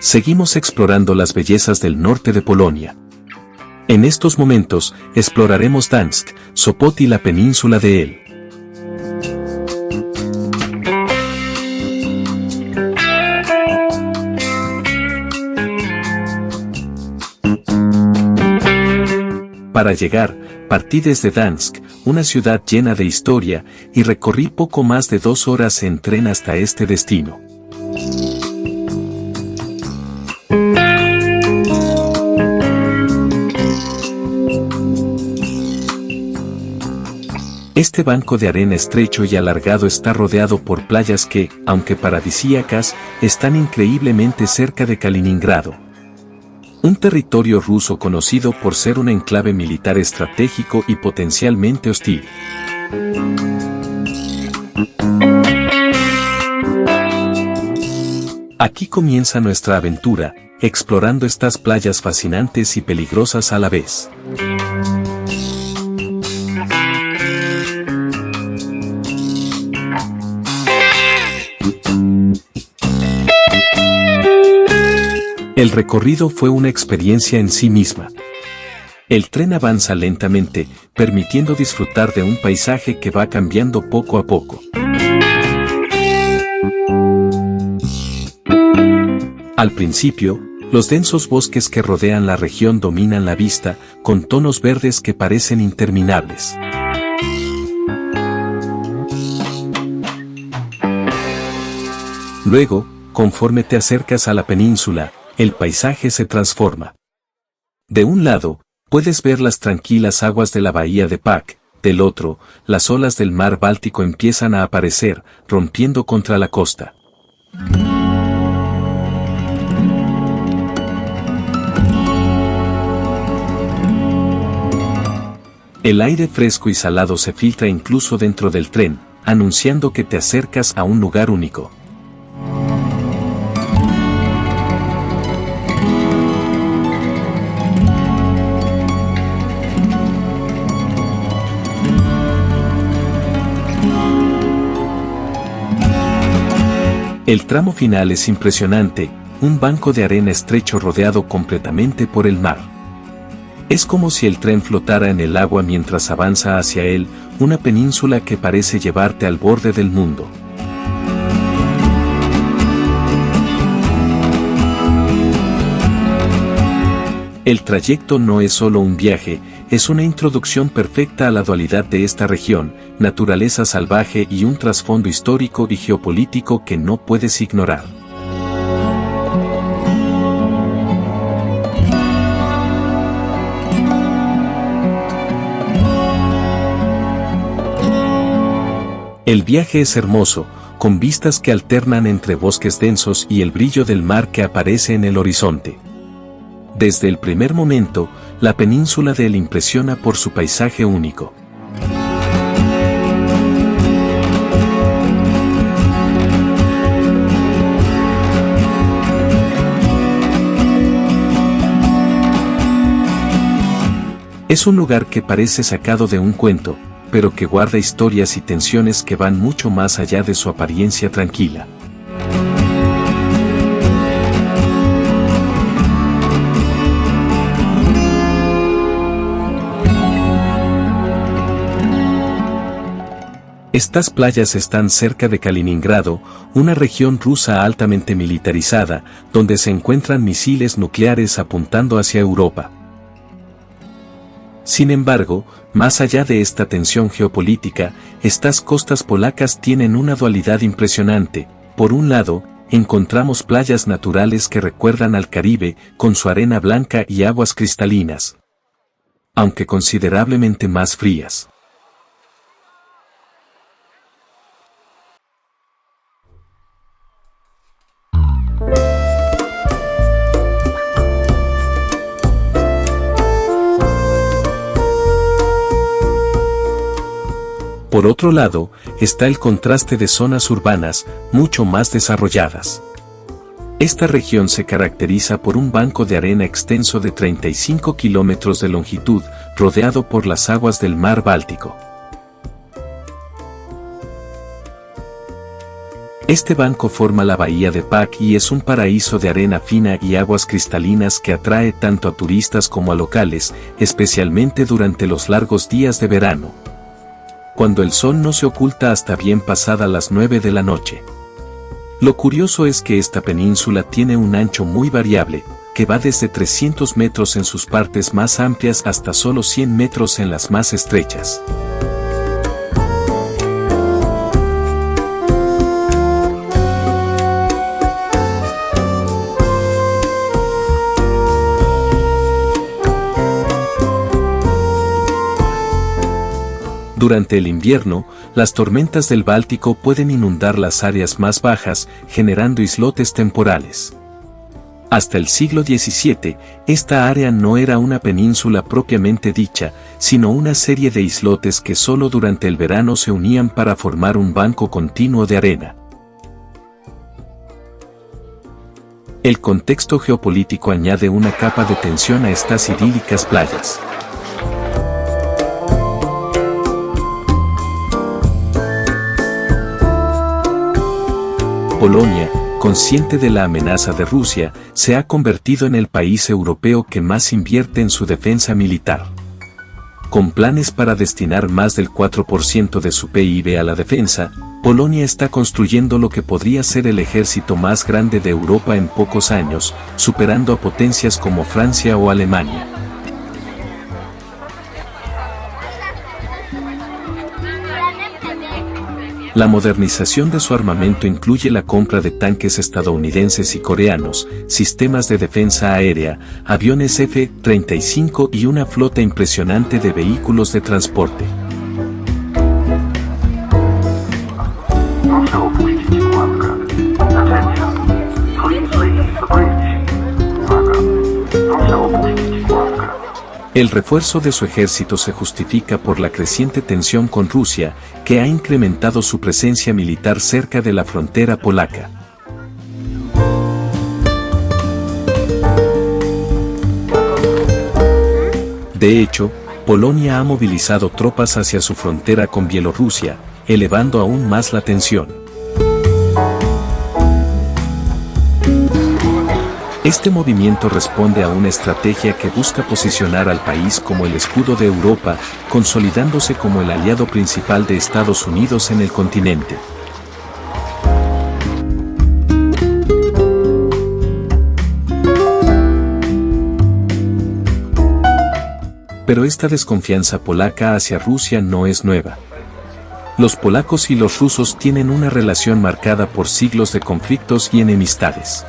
Seguimos explorando las bellezas del norte de Polonia. En estos momentos, exploraremos Gdańsk, Sopot y la península de él. Para llegar, partí desde Gdańsk, una ciudad llena de historia, y recorrí poco más de 2 horas en tren hasta este destino. Este banco de arena estrecho y alargado está rodeado por playas que, aunque paradisíacas, están increíblemente cerca de Kaliningrado. Un territorio ruso conocido por ser un enclave militar estratégico y potencialmente hostil. Aquí comienza nuestra aventura, explorando estas playas fascinantes y peligrosas a la vez. El recorrido fue una experiencia en sí misma. El tren avanza lentamente, permitiendo disfrutar de un paisaje que va cambiando poco a poco. Al principio, los densos bosques que rodean la región dominan la vista, con tonos verdes que parecen interminables. Luego, conforme te acercas a la península, el paisaje se transforma. De un lado, puedes ver las tranquilas aguas de la bahía de Pag, del otro, las olas del mar Báltico empiezan a aparecer, rompiendo contra la costa. El aire fresco y salado se filtra incluso dentro del tren, anunciando que te acercas a un lugar único. El tramo final es impresionante, un banco de arena estrecho rodeado completamente por el mar. Es como si el tren flotara en el agua mientras avanza hacia él, una península que parece llevarte al borde del mundo. El trayecto no es solo un viaje, es una introducción perfecta a la dualidad de esta región, naturaleza salvaje y un trasfondo histórico y geopolítico que no puedes ignorar. El viaje es hermoso, con vistas que alternan entre bosques densos y el brillo del mar que aparece en el horizonte. Desde el primer momento, la península de él impresiona por su paisaje único. Es un lugar que parece sacado de un cuento, pero que guarda historias y tensiones que van mucho más allá de su apariencia tranquila. Estas playas están cerca de Kaliningrado, una región rusa altamente militarizada, donde se encuentran misiles nucleares apuntando hacia Europa. Sin embargo, más allá de esta tensión geopolítica, estas costas polacas tienen una dualidad impresionante. Por un lado, encontramos playas naturales que recuerdan al Caribe, con su arena blanca y aguas cristalinas, aunque considerablemente más frías. Por otro lado, está el contraste de zonas urbanas, mucho más desarrolladas. Esta región se caracteriza por un banco de arena extenso de 35 kilómetros de longitud, rodeado por las aguas del mar Báltico. Este banco forma la bahía de Pag y es un paraíso de arena fina y aguas cristalinas que atrae tanto a turistas como a locales, especialmente durante los largos días de verano, cuando el sol no se oculta hasta bien pasada las 9 de la noche. Lo curioso es que esta península tiene un ancho muy variable, que va desde 300 metros en sus partes más amplias hasta solo 100 metros en las más estrechas. Durante el invierno, las tormentas del Báltico pueden inundar las áreas más bajas, generando islotes temporales. Hasta el siglo XVII, esta área no era una península propiamente dicha, sino una serie de islotes que solo durante el verano se unían para formar un banco continuo de arena. El contexto geopolítico añade una capa de tensión a estas idílicas playas. Polonia, consciente de la amenaza de Rusia, se ha convertido en el país europeo que más invierte en su defensa militar. Con planes para destinar más del 4% de su PIB a la defensa, Polonia está construyendo lo que podría ser el ejército más grande de Europa en pocos años, superando a potencias como Francia o Alemania. La modernización de su armamento incluye la compra de tanques estadounidenses y coreanos, sistemas de defensa aérea, aviones F-35 y una flota impresionante de vehículos de transporte. El refuerzo de su ejército se justifica por la creciente tensión con Rusia, que ha incrementado su presencia militar cerca de la frontera polaca. De hecho, Polonia ha movilizado tropas hacia su frontera con Bielorrusia, elevando aún más la tensión. Este movimiento responde a una estrategia que busca posicionar al país como el escudo de Europa, consolidándose como el aliado principal de Estados Unidos en el continente. Pero esta desconfianza polaca hacia Rusia no es nueva. Los polacos y los rusos tienen una relación marcada por siglos de conflictos y enemistades.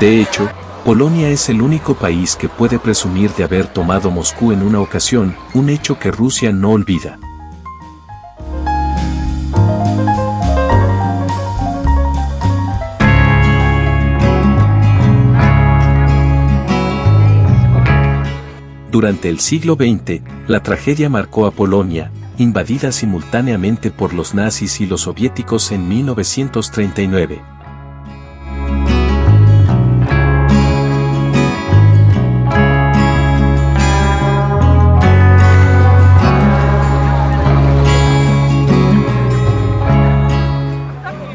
De hecho, Polonia es el único país que puede presumir de haber tomado Moscú en una ocasión, un hecho que Rusia no olvida. Durante el siglo XX, la tragedia marcó a Polonia, invadida simultáneamente por los nazis y los soviéticos en 1939.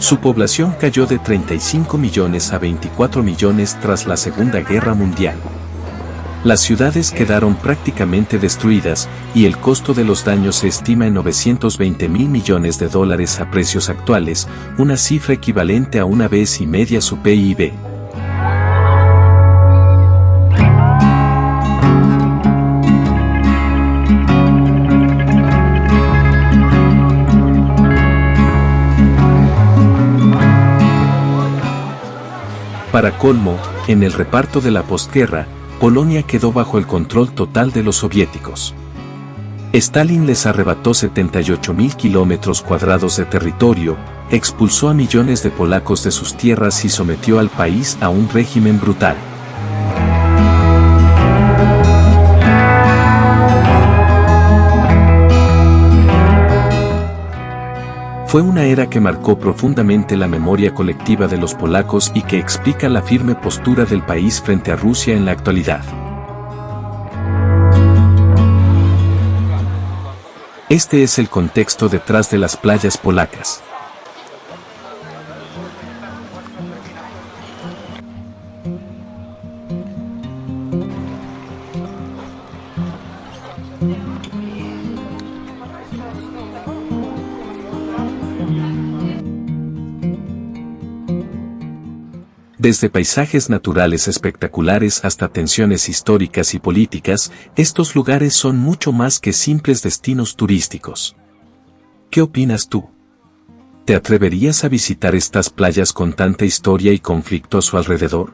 Su población cayó de 35 millones a 24 millones tras la Segunda Guerra Mundial. Las ciudades quedaron prácticamente destruidas, y el costo de los daños se estima en $920 mil millones a precios actuales, una cifra equivalente a 1,5 veces su PIB. Para colmo, en el reparto de la posguerra, Polonia quedó bajo el control total de los soviéticos. Stalin les arrebató 78.000 kilómetros cuadrados de territorio, expulsó a millones de polacos de sus tierras y sometió al país a un régimen brutal. Fue una era que marcó profundamente la memoria colectiva de los polacos y que explica la firme postura del país frente a Rusia en la actualidad. Este es el contexto detrás de las playas polacas. Desde paisajes naturales espectaculares hasta tensiones históricas y políticas, estos lugares son mucho más que simples destinos turísticos. ¿Qué opinas tú? ¿Te atreverías a visitar estas playas con tanta historia y conflicto a su alrededor?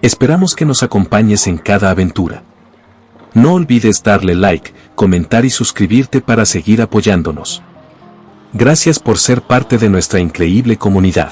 Esperamos que nos acompañes en cada aventura. No olvides darle like, comentar y suscribirte para seguir apoyándonos. Gracias por ser parte de nuestra increíble comunidad.